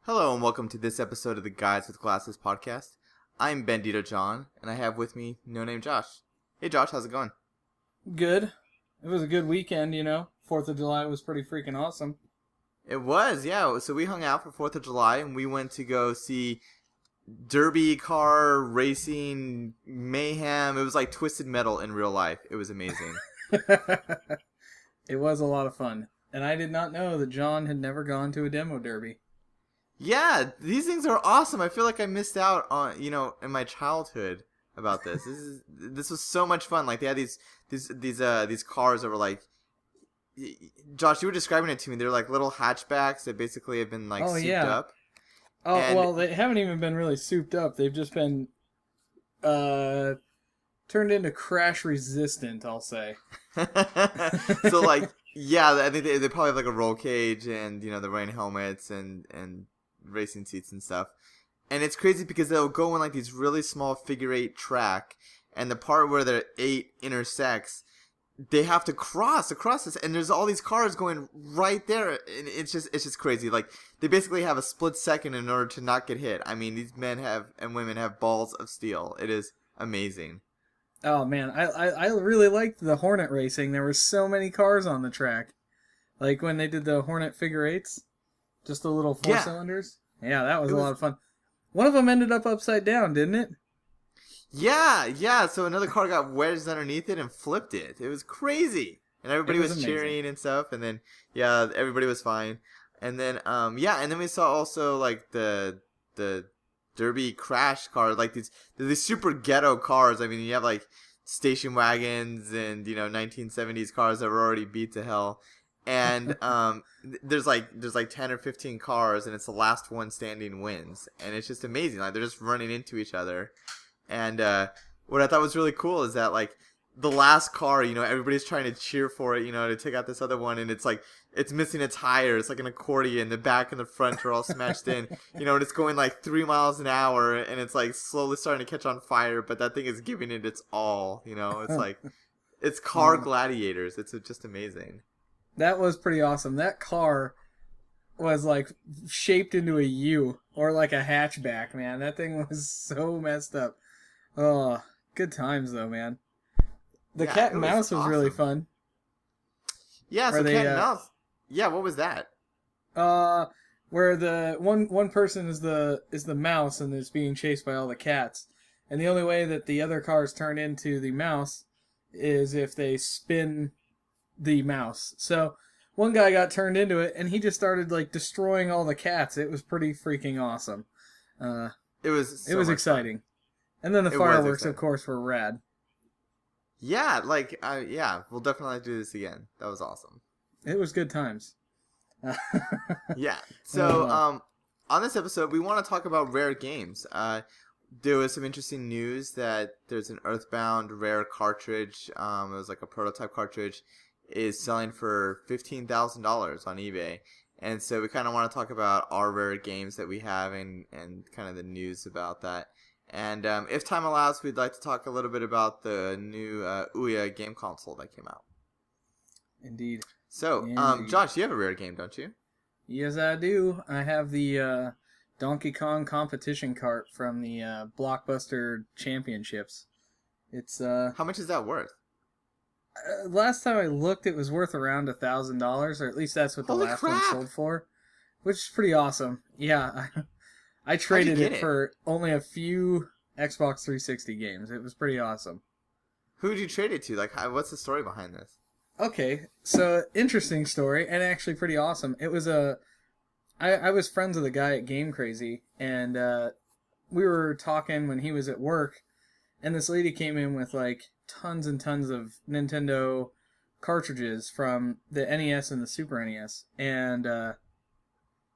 Hello and welcome to this episode of the Guys with Glasses podcast. I'm Bandito John, and I have with me No Name Josh. Hey Josh, how's it going? Good. It was a good weekend, 4th of July was pretty freaking awesome. It was, yeah. So we hung out for 4th of July and we went to go see derby car racing mayhem. It was like Twisted Metal in real life. It was amazing. It was a lot of fun. And I did not know that John had never gone to a demo derby. Yeah, these things are awesome. I feel like I missed out on, in my childhood about this. This was so much fun. Like they had these cars that were like, Josh, you were describing it to me. They're like little hatchbacks that basically have been like souped up. Oh, well, they haven't even been really souped up. They've just been turned into crash resistant, I'll say. So like, yeah, I think they probably have like a roll cage and the rain helmets and racing seats and stuff. And it's crazy because they'll go in like these really small figure eight track, and the part where the 8 intersects, they have to cross this, and there's all these cars going right there, and it's just crazy. Like they basically have a split second in order to not get hit. I mean, these men and women have balls of steel. It is amazing. Oh man, I really liked the Hornet racing. There were so many cars on the track. Like when they did the Hornet figure eights, just the little four cylinders. Yeah, that was a lot of fun. One of them ended up upside down, didn't it? Yeah. So another car got wedged underneath it and flipped it. It was crazy. And everybody was cheering and stuff. And then, yeah, everybody was fine. And then, and then we saw also, like, the derby crash car. Like, these super ghetto cars. I mean, you have, like, station wagons and, 1970s cars that were already beat to hell. And there's like 10 or 15 cars, and it's the last one standing wins, and it's just amazing. Like they're just running into each other. And what I thought was really cool is that like the last car, everybody's trying to cheer for it, to take out this other one, and it's like it's missing a tire. It's like an accordion. The back and the front are all smashed in, and it's going like 3 miles an hour, and it's like slowly starting to catch on fire. But that thing is giving it its all. It's like it's car gladiators. It's just amazing. That was pretty awesome. That car was like shaped into a U or like a hatchback, man. That thing was so messed up. Oh, good times though, man. The cat and mouse was really fun. Yeah, so cat and mouse. Yeah, what was that? Where the one person is the mouse and is being chased by all the cats, and the only way that the other cars turn into the mouse is if they spin the mouse. So one guy got turned into it, and he just started like destroying all the cats. It was pretty freaking awesome. It was exciting, fun. And then the fireworks, of course, were rad. Yeah, we'll definitely do this again. That was awesome. It was good times. Yeah. So on this episode, we want to talk about rare games. There was some interesting news that there's an Earthbound rare cartridge. It was like a prototype cartridge. Is selling for $15,000 on eBay. And so we kind of want to talk about our rare games that we have and kind of the news about that. And if time allows, we'd like to talk a little bit about the new Ouya game console that came out. Indeed. So, Josh, you have a rare game, don't you? Yes, I do. I have the Donkey Kong competition cart from the Blockbuster Championships. It's How much is that worth? Last time I looked, it was worth around $1,000, or at least that's what the last one sold for, which is pretty awesome. Yeah, I traded it for only a few Xbox 360 games. It was pretty awesome. Who did you trade it to? Like, what's the story behind this? Okay, so interesting story, and actually pretty awesome. It was I was friends with a guy at Game Crazy, and we were talking when he was at work, and this lady came in with like tons and tons of Nintendo cartridges from the NES and the Super NES and the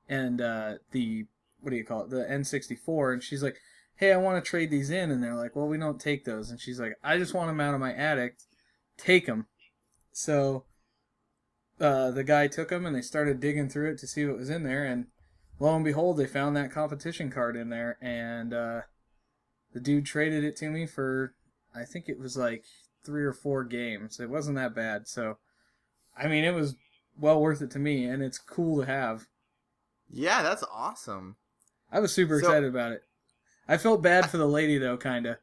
what do you call it, the N64, and she's like, hey, I want to trade these in, and they're like, well, we don't take those, and she's like, I just want them out of my attic, take them. So the guy took them, and they started digging through it to see what was in there, and lo and behold, they found that competition card in there, and the dude traded it to me for, I think it was like 3 or 4 games. It wasn't that bad. So, I mean, it was well worth it to me, and it's cool to have. Yeah, that's awesome. I was super So, excited about it. I felt bad for the lady though, kind of.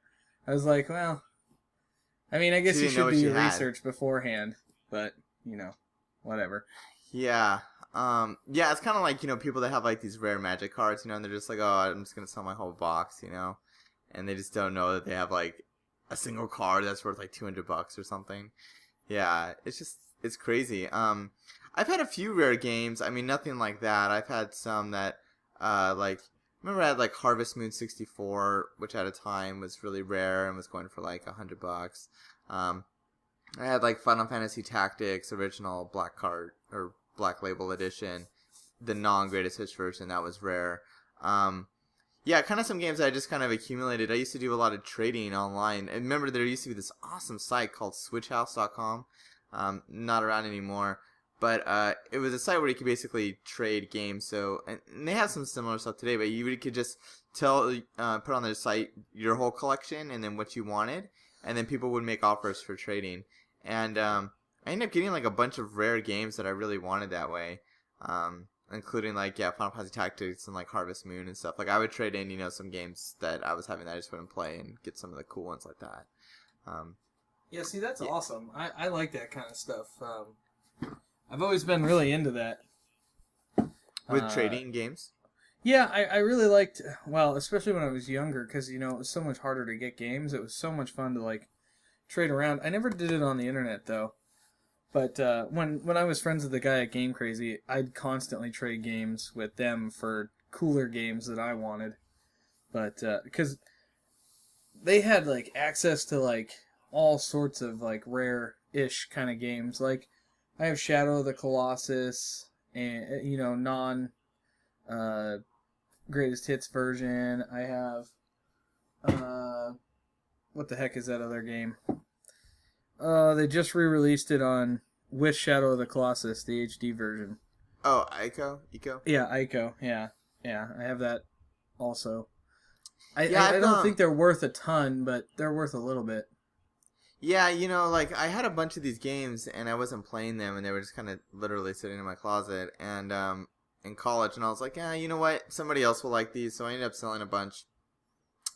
I was like, well, I mean, I she guess you didn't know should what do she your had. research beforehand, but whatever. Yeah. Yeah, it's kind of like, people that have like these rare magic cards, and they're just like, oh, I'm just going to sell my whole box, and they just don't know that they have like a single card that's worth like $200 or something. Yeah, it's crazy. I've had a few rare games. I mean, nothing like that. I've had some that, like, remember I had like Harvest Moon 64, which at a time was really rare and was going for like $100. Um, I had like Final Fantasy Tactics original black card or black label edition, the non-greatest hits version that was rare. Um, yeah, kind of some games I just kind of accumulated. I used to do a lot of trading online. And remember, there used to be this awesome site called SwitchHouse.com. Not around anymore. But it was a site where you could basically trade games. So, and they have some similar stuff today, but you could just put on their site your whole collection and then what you wanted. And then people would make offers for trading. And I ended up getting like a bunch of rare games that I really wanted that way. Including like Final Fantasy Tactics and like Harvest Moon and stuff. Like I would trade in some games that I was having that I just wouldn't play and get some of the cool ones like that. Yeah, see, that's Yeah. awesome. I like that kind of stuff. I've always been really into that. With Uh, trading games. yeah, I really liked, well, especially when I was younger, because, it was so much harder to get games. It was so much fun to, like, trade around. I never did it on the internet, though. But when I was friends with the guy at Game Crazy, I'd constantly trade games with them for cooler games that I wanted. But because they had like access to like all sorts of like rare-ish kind of games. Like I have Shadow of the Colossus and non uh, greatest hits version. I have what the heck is that other game? They just re-released it on with Shadow of the Colossus, the HD version. Oh, Eco. Yeah, Ico. Yeah, yeah. I have that also. I, Yeah, I, I I've don't think they're worth a ton, but they're worth a little bit. Yeah, like I had a bunch of these games and I wasn't playing them and they were just kind of literally sitting in my closet and in college and I was like, yeah, you know what? Somebody else will like these, so I ended up selling a bunch.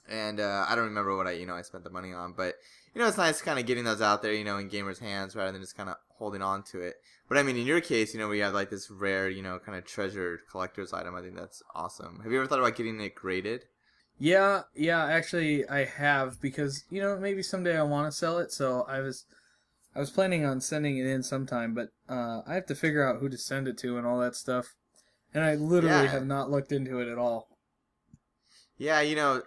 And I don't remember what I spent the money on, but it's nice kind of getting those out there, in gamers' hands rather than just kind of holding on to it. But I mean, in your case, we have like this rare, kind of treasured collector's item. I think that's awesome. Have you ever thought about getting it graded? Yeah, actually I have because maybe someday I want to sell it. So I was planning on sending it in sometime, but I have to figure out who to send it to and all that stuff. And I literally Yeah. have not looked into it at all. Yeah,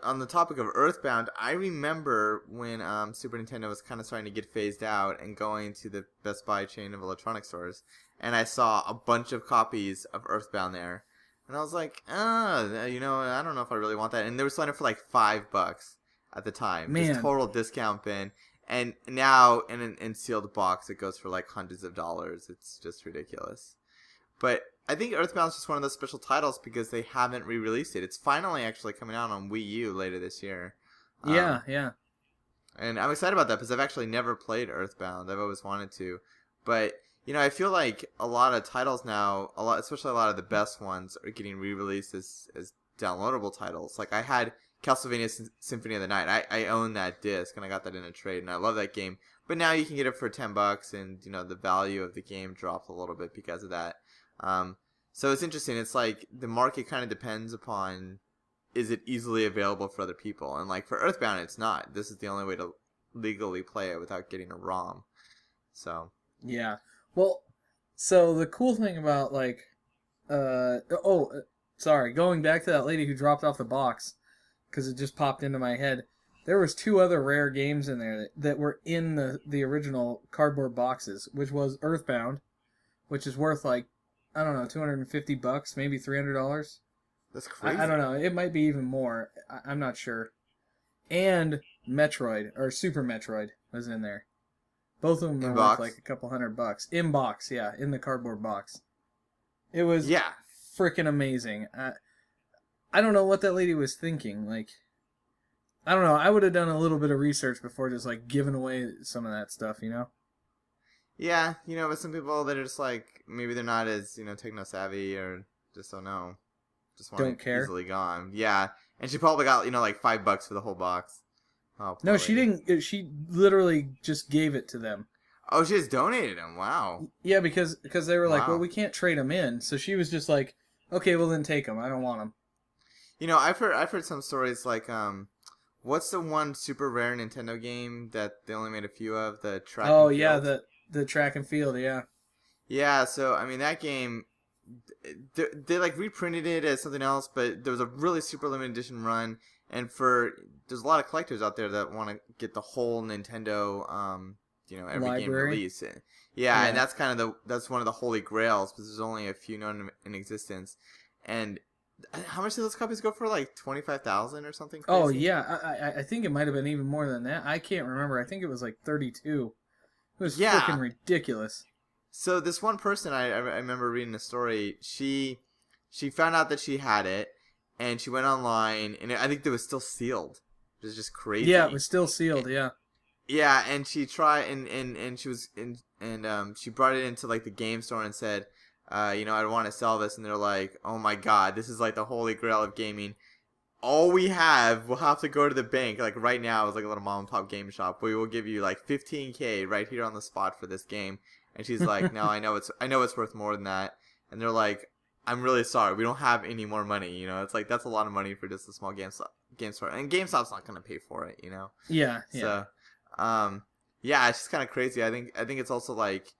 on the topic of Earthbound, I remember when Super Nintendo was kind of starting to get phased out and going to the Best Buy chain of electronic stores, and I saw a bunch of copies of Earthbound there, and I was like, I don't know if I really want that. And they were selling it for like $5 at the time, just Man, total discount bin. And now in an sealed box, it goes for like hundreds of dollars. It's just ridiculous. But I think Earthbound's just one of those special titles because they haven't re-released it. It's finally actually coming out on Wii U later this year. yeah, Um, yeah. and I'm excited about that because I've actually never played Earthbound. I've always wanted to. But, I feel like a lot of titles now, especially a lot of the best ones, are getting re-released as downloadable titles. Like I had Castlevania Symphony of the Night. I own that disc and I got that in a trade and I love that game. But now you can get it for $10 and, the value of the game dropped a little bit because of that. So it's interesting. It's like the market kind of depends upon is it easily available for other people, and like for Earthbound, it's not. This is the only way to legally play it without getting a ROM. So Yeah. Well, so the cool thing about like, sorry, going back to that lady who dropped off the box, because it just popped into my head. There was two other rare games in there that were in the original cardboard boxes, which was Earthbound, which is worth like, I don't know, $250, maybe $300. that's crazy. I don't know. It might be even more. I'm not sure. And Metroid or Super Metroid was in there. Both of them In are worth box. like a couple $100 in box. Yeah, in the cardboard box. It was Yeah. freaking amazing. I don't know what that lady was thinking. Like, I don't know. I would have done a little bit of research before just like giving away some of that stuff. Yeah, but some people that are just like maybe they're not as techno savvy or just don't know. just want Don't it care. easily gone. Yeah, and she probably got like $5 for the whole box. Oh, No, poor she lady. didn't. She literally just gave it to them. Oh, she just donated them. Wow. Yeah, because they were like, well, Wow. we can't trade them in. So she was just like, okay, well then take them. I don't want them. I've heard some stories like what's the one super rare Nintendo game that they only made a few of? The track Oh and yeah, field. the track and field. Yeah. Yeah, so I mean that game, they like reprinted it as something else, but there was a really super limited edition run, and there's a lot of collectors out there that want to get the whole Nintendo, every game Library. release. Yeah, and Yeah. that's one of the holy grails because there's only a few known in existence, and how much do those copies go for? Like 25,000 or something crazy? Oh yeah, I think it might have been even more than that. I can't remember. I think it was like 32. It was Yeah. freaking ridiculous. So this one person, I remember reading a story. She found out that she had it, and she went online, and I think it was still sealed. It was just crazy. Yeah, it was still sealed. Yeah. Yeah, and she tried, and she was she brought it into like the game store and said, I want to sell this, and they're like, oh my god, this is like the holy grail of gaming. All we have, we'll have to go to the bank. Like right now, it's like a little mom and pop game shop. We will give you like 15K right here on the spot for this game. And she's like, no, I know it's worth more than that. And they're like, I'm really sorry, we don't have any more money. It's like that's a lot of money for just a small game store, and GameStop's not gonna pay for it. Yeah. So, yeah, it's just kind of crazy. I think it's also like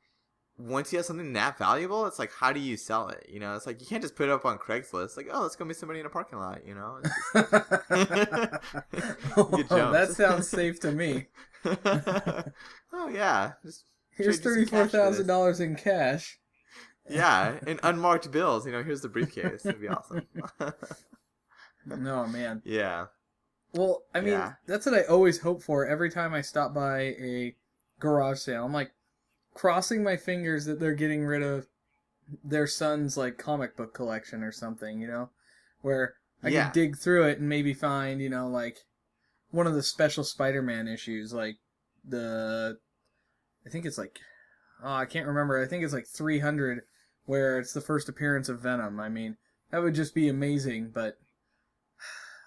once you have something that valuable, it's like how do you sell it? It's like you can't just put it up on Craigslist. Like, oh, let's go meet somebody in a parking lot. It's just... Get Oh, that jumped. sounds safe to me. Oh yeah, just Here's trade you some cash for this. $34,000 in cash. Yeah, in unmarked bills. Here's the briefcase. It'd be awesome. No, man. Yeah. Well, I mean, Yeah. that's what I always hope for every time I stop by a garage sale. I'm like crossing my fingers that they're getting rid of their son's like comic book collection or something, where I Yeah. could dig through it and maybe find, like one of the special Spider-Man issues, like I think it's like, oh, I can't remember. I think it's like 300 where it's the first appearance of Venom. I mean, that would just be amazing, but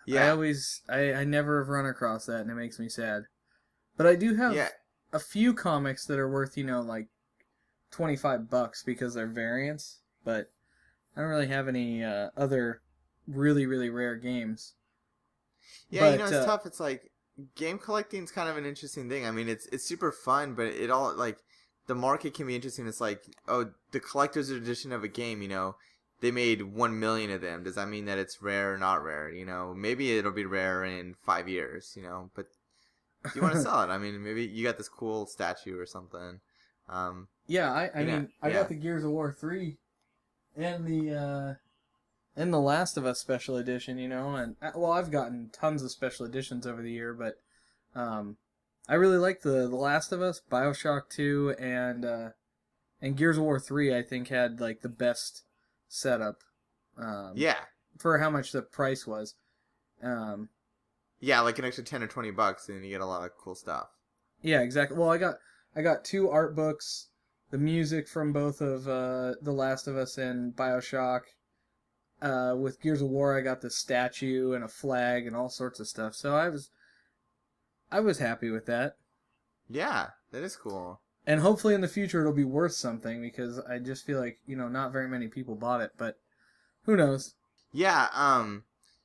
Yeah. I never have run across that, and it makes me sad. But I do have Yeah. a few comics that are worth, like $25 because they're variants, but I don't really have any other really, really rare games. Yeah, But, it's tough. It's like game collecting's kind of an interesting thing. I mean, it's super fun, but it all like the market can be interesting. It's like, oh, the collector's edition of a game, they made 1 million of them. Does that mean that it's rare or not rare? Maybe it'll be rare in 5 years, but do you want to sell it? I mean, maybe you got this cool statue or something. yeah, I mean, I yeah. got the Gears of War 3 and the Last of Us special edition, and well, I've gotten tons of special editions over the year, but I really like the Last of Us, BioShock 2, and Gears of War 3. I think had like the best setup. Yeah. For how much the price was. Yeah, like an extra $10 or $20, and you get a lot of cool stuff. Yeah, exactly. Well, I got 2 art books, the music from both of The Last of Us and BioShock. With Gears of War, I got the statue and a flag and all sorts of stuff. So I was happy with that. Yeah, that is cool. And hopefully in the future it'll be worth something because I just feel like, not very many people bought it, but who knows? Yeah,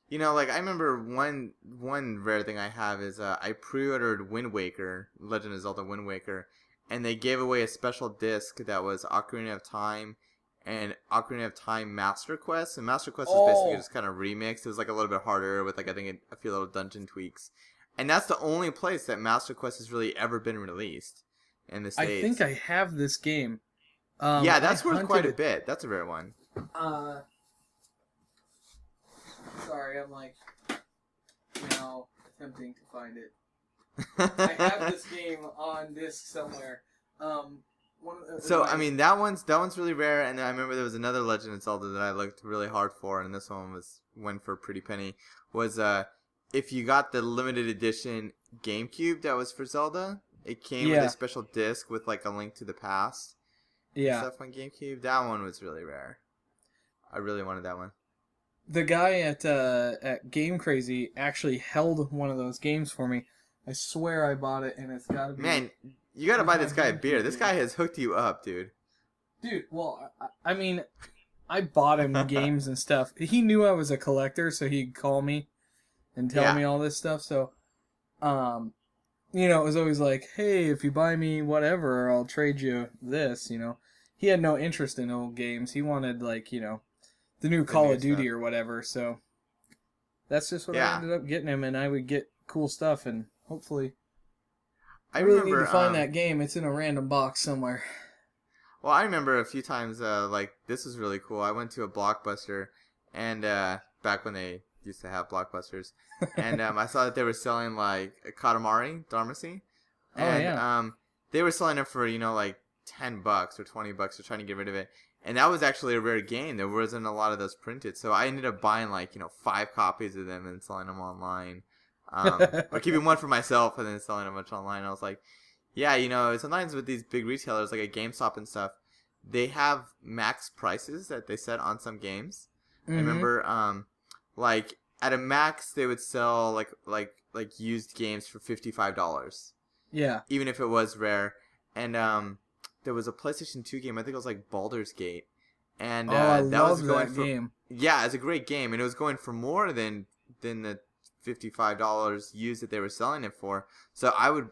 like I remember one rare thing I have is I pre-ordered Wind Waker, Legend of Zelda Wind Waker, and they gave away a special disc that was Ocarina of Time and Ocarina of Time Master Quest. And Master Quest was basically just kind of remixed. It was like a little bit harder with like I think a few little dungeon tweaks. And that's the only place that Master Quest has really ever been released in the States. I think I have this game. Yeah, that's worth quite a bit. That's a rare one. Sorry, I'm like now attempting to find it. I have this game on disc somewhere. I mean, that one's really rare, and I remember there was another Legend of Zelda that I looked really hard for, and this one went for a pretty penny. Was if you got the limited edition GameCube that was for Zelda, it came with a special disc with like a link to the past. Yeah. Stuff on GameCube. That one was really rare. I really wanted that one. the guy at Game Crazy actually held one of those games for me. I swear I bought it, and it's got to be. Man, you gotta Where's buy my this guy a beer. GameCube This game? guy has hooked you up, dude. Dude, well, I mean, I bought him games and stuff. He knew I was a collector, so he'd call me and tell Yeah. me all this stuff. So, um, it was always like, hey, if you buy me whatever, I'll trade you this. He had no interest in old games. He wanted like, the new The Call new of Duty stuff. or whatever. So that's just what I Yeah. ended up getting him, and I would get cool stuff, and hopefully, I I really need remember, to find that game. It's in a random box somewhere. well, I remember a few times, like, this was really cool. I went to a Blockbuster, and, back when they used to have Blockbusters, and, I saw that they were selling, like, a Katamari Damacy, Oh and, yeah, they were selling it for, like, $10 or $20. They're trying to get rid of it. And that was actually a rare game. There wasn't a lot of those printed. So I ended up buying, like, 5 copies of them and selling them online. Or keeping one for myself and then selling a bunch online. I was like, yeah, sometimes with these big retailers like a GameStop and stuff, they have max prices that they set on some games. I mm-hmm. remember, like at a max they would sell like used games for $55, Yeah. even if it was rare. And there was a PlayStation 2 game. I think it was like Baldur's Gate, and Oh, I that was love going that for game. yeah, it's a great game, and it was going for more than the $55 used that they were selling it for. So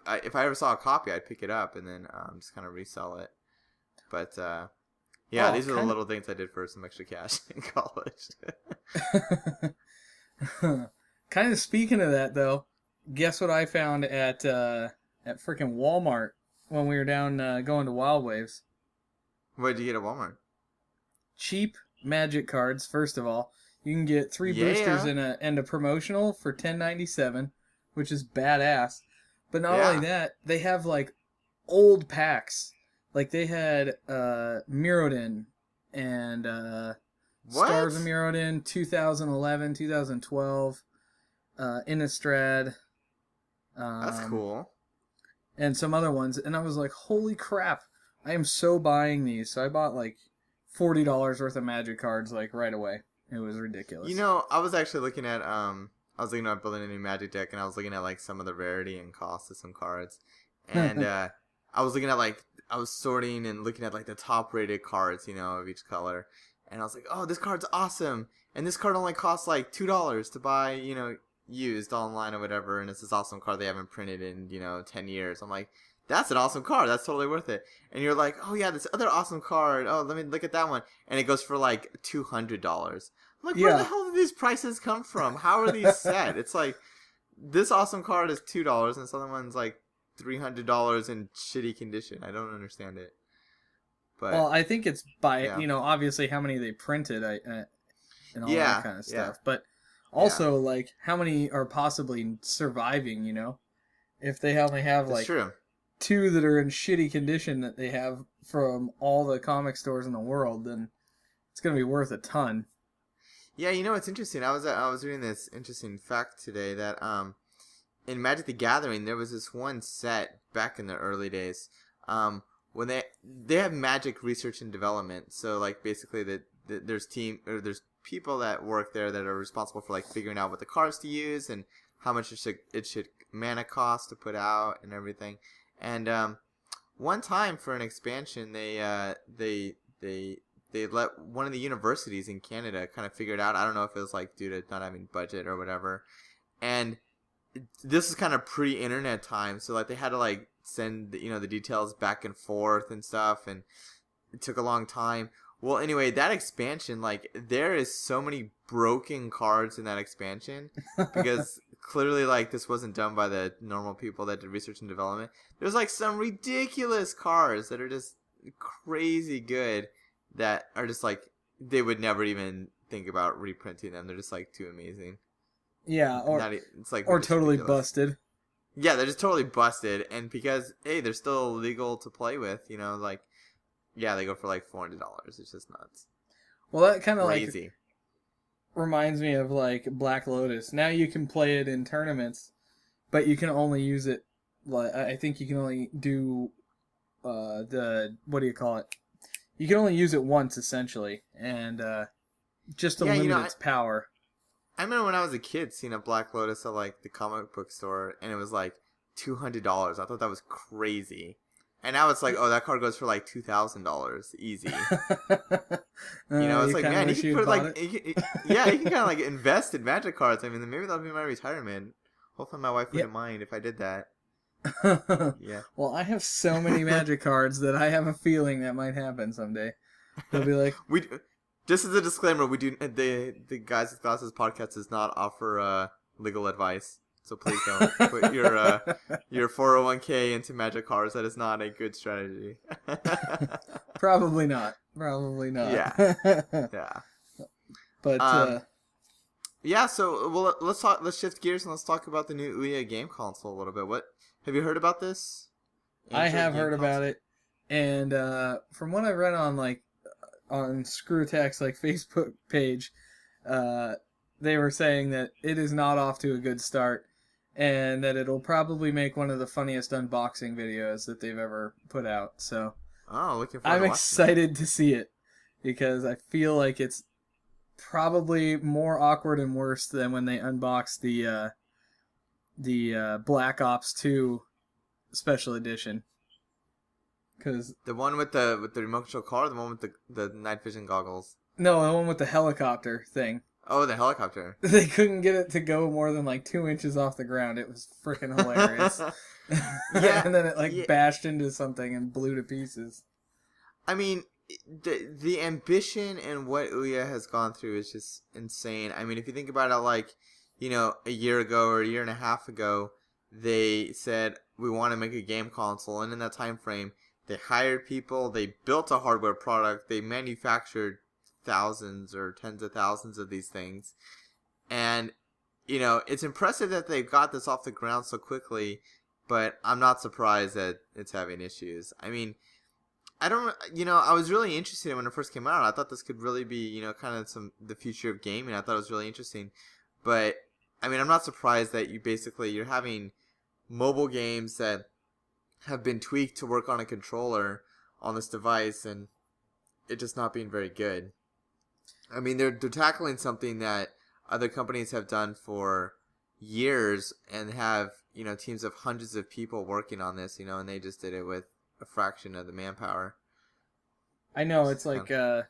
if I ever saw a copy, I'd pick it up and then just kind of resell it. But yeah, Oh, these are the little things I did for some extra cash in college. kind of speaking of that though, guess what I found at freaking Walmart when we were down going to Wild Waves? What did you get at Walmart? Cheap Magic cards. First of all, you can get 3 boosters Yeah. and a promotional for $10.97, which is badass. But not Yeah. only that, they have like old packs. Like they had Mirrodin and Stars of What? Mirrodin 2011, 2012, Innistrad, That's cool. and some other ones. And I was like, holy crap, I am so buying these. So I bought like $40 worth of Magic cards like right away. It was ridiculous. I was actually looking at I was looking at building a new Magic deck, and I was looking at like some of the rarity and cost of some cards, and I was looking at like I was sorting and looking at like the top rated cards, of each color, and I was like, oh, this card's awesome, and this card only costs like $2 to buy, used online or whatever, and it's this awesome card they haven't printed in 10 years. I'm like, that's an awesome card. That's totally worth it. And you're like, oh yeah, this other awesome card. Oh, let me look at that one, and it goes for like $200. I'm like, where the hell did these prices come from? How are these set? It's like this awesome card is $2, and this other one's like $300 in shitty condition. I don't understand it. But well, I think it's by yeah. obviously how many they printed and all Yeah, that kind of yeah. stuff, but also like how many are possibly surviving. If they only have That's like true. 2 that are in shitty condition that they have from all the comic stores in the world, then it's gonna be worth a ton. Yeah, it's interesting. I was reading this interesting fact today that in Magic the Gathering there was this one set back in the early days when they have Magic research and development. So like basically there's there's people that work there that are responsible for like figuring out what the cards to use and how much it should mana cost to put out and everything. And one time for an expansion they let one of the universities in Canada kind of figure it out. I don't know if it was like due to not having budget or whatever. And this is kind of pre-internet time, so like they had to like send the details back and forth and stuff, and it took a long time. Well, anyway, that expansion, like there is so many broken cards in that expansion because clearly like this wasn't done by the normal people that did research and development. There's like some ridiculous cards that are just crazy good that are just like they would never even think about reprinting them. They're just like too amazing. Yeah, It's like or just totally ridiculous. busted. Yeah, they're just totally busted, and because they're still legal to play with, like yeah, they go for like $400. It's just nuts. Well, that kind of like Crazy. reminds me of like Black Lotus. Now you can play it in tournaments, but you can only use it. Like I think you can only do the what do you call it? You can only use it once essentially, and just to Yeah, limit its power. I remember when I was a kid seeing a Black Lotus at like the comic book store, and it was like $200. I thought that was crazy. And now it's like, oh, that card goes for like $2,000 easy. It's You like, kind of man, you wish can you put had bought like, it. yeah, you can kind of like invest in Magic cards. I mean, maybe that'll be my retirement. Hopefully, my wife Yeah. wouldn't mind if I did that. Yeah. Well, I have so many Magic cards that I have a feeling that might happen someday. They'll be like, we just as a disclaimer, we do the Guys with Glasses podcast does not offer legal advice. So please don't put your 401k into Magic cards. That is not a good strategy. Probably not. Probably not. Yeah. Yeah. But yeah. So let's shift gears and let's talk about the new Ouya game console a little bit. What have you heard about this? I have heard about it, and from what I read on on Screw Attack's Facebook page, they were saying that it is not off to a good start, and that it'll probably make one of the funniest unboxing videos that they've ever put out. So, looking forward. I'm excited to see it because I feel like it's probably more awkward and worse than when they unboxed the Black Ops 2 Special Edition. Cause the one with the remote control car, or the one with the night vision goggles. No, the one with the helicopter thing. Oh, the helicopter. They couldn't get it to go more than 2 inches off the ground. It was freaking hilarious. Yeah, and then it bashed into something and blew to pieces. I mean, the ambition and what Ouya has gone through is just insane. I mean, if you think about it, a year ago or a year and a half ago, they said we want to make a game console, and in that time frame, they hired people, they built a hardware product, they manufactured thousands or tens of thousands of these things, and it's impressive that they got this off the ground so quickly, but I'm not surprised that it's having issues. I mean, I was really interested when it first came out. I thought this could really be kind of the future of gaming. I thought it was really interesting, but I mean, I'm not surprised that you're having mobile games that have been tweaked to work on a controller on this device, and it just not being very good. I mean, they're tackling something that other companies have done for years and have, teams of hundreds of people working on this, and they just did it with a fraction of the manpower. I know, it's like, I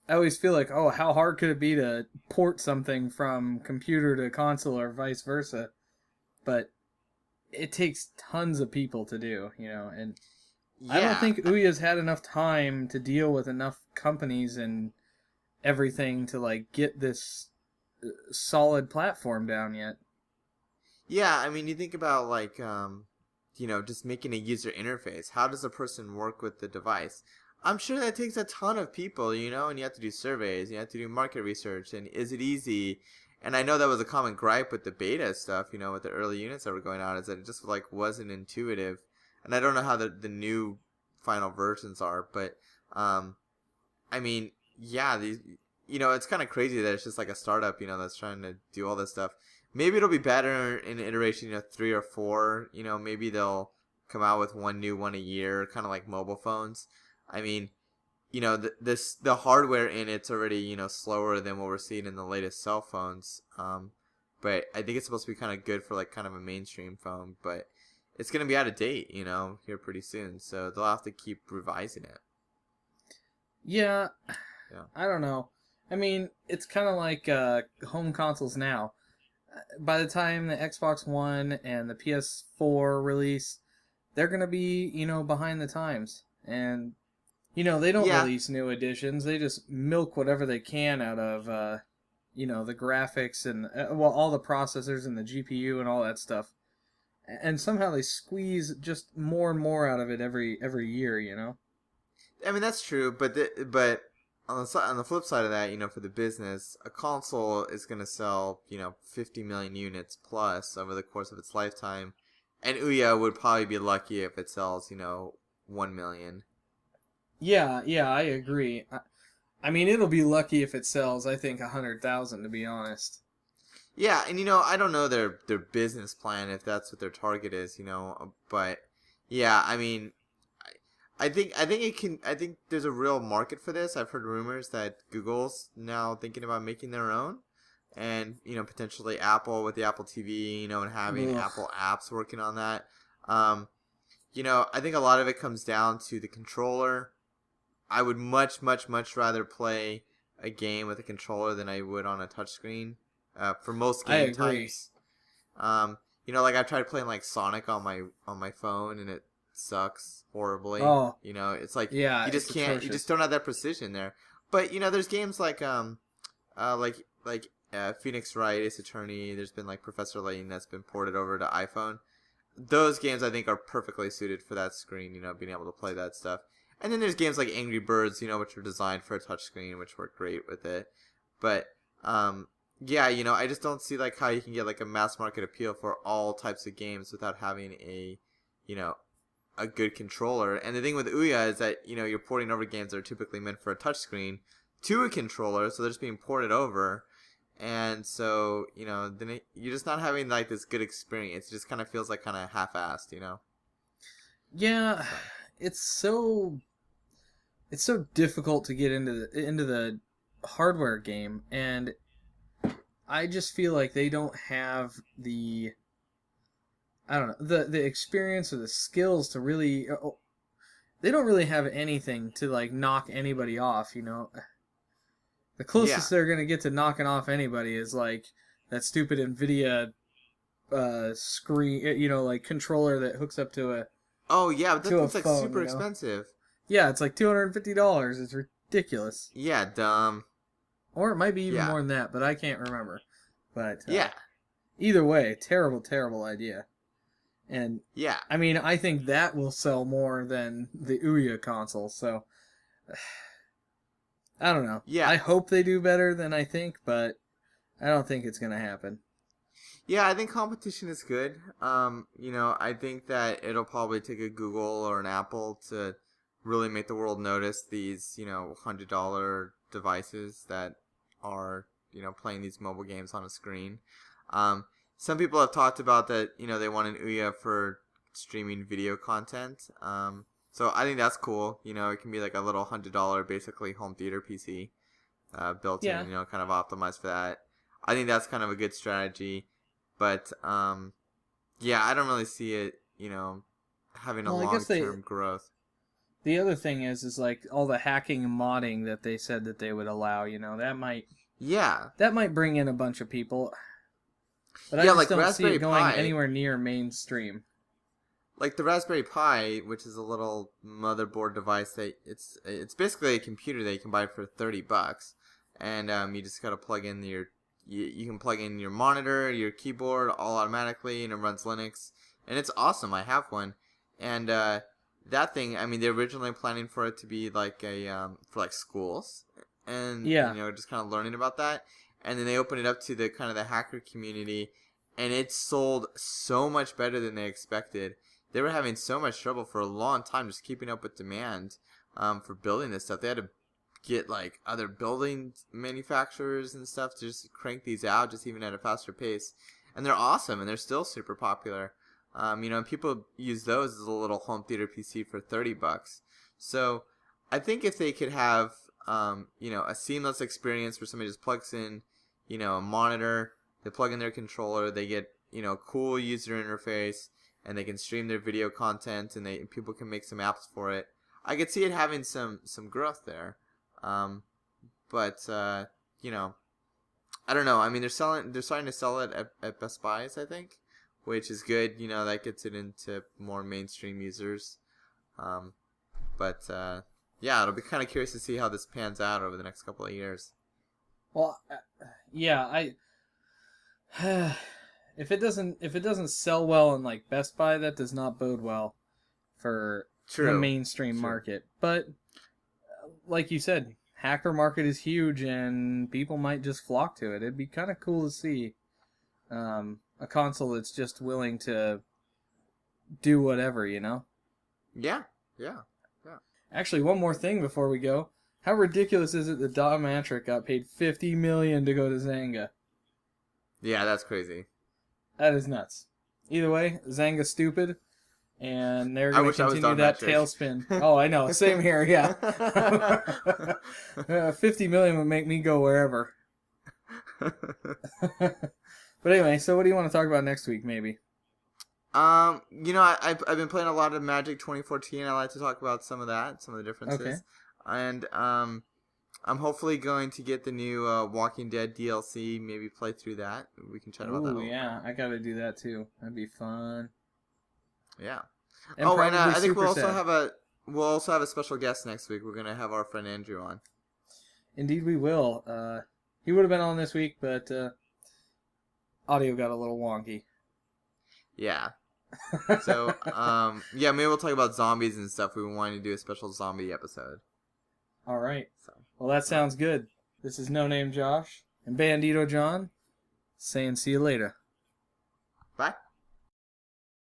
always feel like, oh, how hard could it be to port something from computer to console or vice versa? But it takes tons of people to do, and yeah. I don't think Ouya's had enough time to deal with enough companies and everything to get this solid platform down yet. Yeah, I mean, you think about just making a user interface. How does a person work with the device? I'm sure that takes a ton of people, and you have to do surveys, you have to do market research, and is it easy? And I know that was a common gripe with the beta stuff, with the early units that were going out, is that it just wasn't intuitive. And I don't know how the new final versions are, but I mean, yeah, these, it's kind of crazy that it's just like a startup, that's trying to do all this stuff. Maybe it'll be better in iteration, 3 or 4. Maybe they'll come out with one new one a year, kind of like mobile phones. I mean, the hardware in it's already, slower than what we're seeing in the latest cell phones. But I think it's supposed to be kind of good for kind of a mainstream phone. But it's going to be out of date, here pretty soon. So they'll have to keep revising it. Yeah. I don't know. I mean, it's kind of like home consoles now. By the time the Xbox One and the PS4 release, they're going to be, behind the times. And, they don't release new editions. They just milk whatever they can out of, the graphics and, all the processors and the GPU and all that stuff. And somehow they squeeze just more and more out of it every year, I mean, that's true, but on the flip side of that, for the business, a console is going to sell, 50 million units plus over the course of its lifetime. And Ouya would probably be lucky if it sells, 1 million. Yeah, I agree. I mean, it'll be lucky if it sells, I think, 100,000, to be honest. Yeah, and, I don't know their business plan, if that's what their target is, but, yeah, I mean, I think there's a real market for this. I've heard rumors that Google's now thinking about making their own, and potentially Apple with the Apple TV, and having Ugh. Apple apps working on that. Um, I think a lot of it comes down to the controller. I would much, much, much rather play a game with a controller than I would on a touchscreen. For most I game agree. types. Like I've tried playing like Sonic on my phone, and it sucks horribly. Oh, It's like yeah, you just it's can't, you atrocious. just don't have that precision there. But there's games like Phoenix Wright, Ace Attorney. There's been like Professor Layton that's been ported over to iPhone. Those games I think are perfectly suited for that screen. Being able to play that stuff. And then there's games like Angry Birds, which are designed for a touchscreen, which work great with it. But yeah, I just don't see like how you can get like a mass market appeal for all types of games without having you know, a good controller. And the thing with Ouya is that you're porting over games that are typically meant for a touchscreen to a controller, so they're just being ported over. And so then you're just not having like this good experience. It just kind of feels like kind of half-assed. Yeah, So. it's so difficult to get into the hardware game, and I just feel like they don't have the, I don't know, the experience or the skills to really. They don't really have anything to like knock anybody off. The Yeah. closest they're gonna get to knocking off anybody is like that stupid Nvidia screen, like controller that hooks up Oh yeah, but that to a thing's like phone. super expensive. Yeah, it's like $250. It's ridiculous. Yeah, dumb. Or it might be even Yeah. more than that, but I can't remember. But Yeah. either way, terrible, terrible idea. And Yeah. I mean, I think that will sell more than the Ouya console. So I don't know. Yeah. I hope they do better than I think, but I don't think it's gonna happen. Yeah, I think competition is good. I think that it'll probably take a Google or an Apple to really make the world notice these, $100 devices that are, playing these mobile games on a screen. Some people have talked about that, they want an Ouya for streaming video content. So I think that's cool. It can be like a little $100 basically home theater PC, built Yeah. in, kind of optimized for that. I think that's kind of a good strategy. But yeah, I don't really see it, having a Well, I guess long-term growth. the other thing is like all the hacking and modding that they said that they would allow. Yeah, That might bring in a bunch of people, but I yeah, just like don't see Raspberry it going Pi, anywhere near mainstream. like the Raspberry Pi, which is a little motherboard device that it's basically a computer that you can buy for $30, and you just gotta plug in you can plug in your monitor, your keyboard, all automatically, and it runs Linux, and it's awesome. I have one, and that thing. I mean, they're originally planning for it to be like for like schools, and Yeah. just kind of learning about that, and then they opened it up to the kind of the hacker community, and it sold so much better than they expected. They were having so much trouble for a long time just keeping up with demand for building this stuff. They had to get like other building manufacturers and stuff to just crank these out just even at a faster pace, and they're awesome and they're still super popular. And people use those as a little home theater PC for $30. So I think if they could have a seamless experience where somebody just plugs in a monitor, they plug in their controller, they get cool user interface, and they can stream their video content, and people can make some apps for it. I could see it having some growth there. But I don't know. I mean, they're starting to sell it at Best Buys, I think, which is good. That gets it into more mainstream users. But yeah, it'll be kind of curious to see how this pans out over the next couple of years. Well, yeah, if it doesn't sell well in like Best Buy, that does not bode well for the True. mainstream True. market. But like you said, hacker market is huge, and people might just flock to it. It'd be kind of cool to see a console that's just willing to do whatever. Yeah. Yeah. Actually, one more thing before we go. How ridiculous is it that Dom Matrick got paid $50 million to go to Zanga? Yeah, that's crazy. That is nuts. Either way, Zanga's stupid. and they're going to continue that Dogmatric. tailspin. Oh, I know. Same here. Yeah. 50 million would make me go wherever. But anyway, so what do you want to talk about next week, maybe? I've been playing a lot of Magic 2014. I like to talk about some of that, some of the differences. Okay. And I'm hopefully going to get the new Walking Dead DLC. Maybe play through that. We can chat about that. Oh yeah, I gotta do that too. That'd be fun. Yeah. And I think we'll sad. also have a special guest next week. We're gonna have our friend Andrew on. Indeed, we will. He would have been on this week, but audio got a little wonky. Yeah. So, maybe we'll talk about zombies and stuff. We wanted to do a special zombie episode. All right. So. Well, that sounds good. This is No Name Josh and Bandito John saying see you later. Bye.